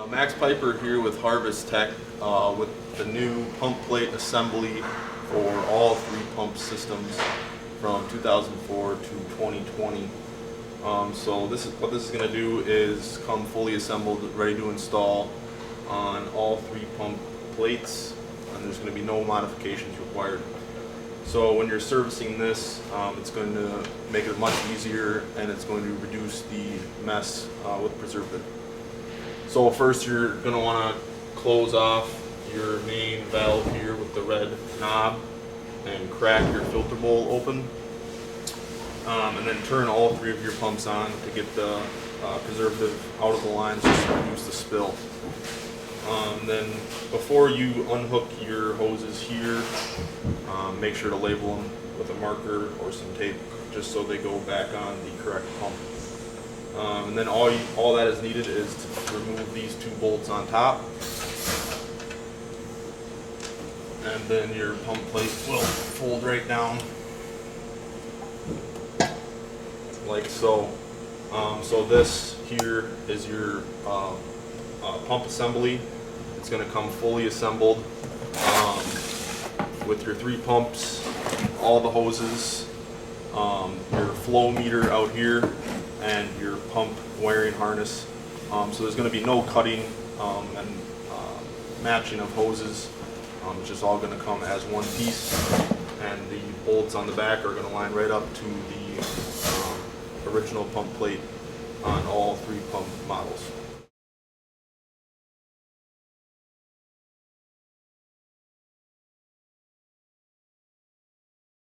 Max Piper here with Harvest Tec with the new pump plate assembly for all three pump systems from 2004 to 2020. So what this is going to do is come fully assembled, ready to install on all three pump plates, and there's going to be no modifications required. So when you're servicing this, it's going to make it much easier, and it's going to reduce the mess with preservative. So first you're going to want to close off your main valve here with the red knob and crack your filter bowl open, and then turn all three of your pumps on to get the preservative out of the lines just to reduce the spill. Then before you unhook your hoses here, make sure to label them with a marker or some tape just so they go back on the correct pump. And then all that is needed is to remove these two bolts on top, and then your pump plate will fold right down like so. So this here is your pump assembly. It's going to come fully assembled with your three pumps, all the hoses, your flow meter out here, and your pump wiring harness. So there's going to be no cutting and matching of hoses. It's just all going to come as one piece, and the bolts on the back are going to line right up to the original pump plate on all three pump models.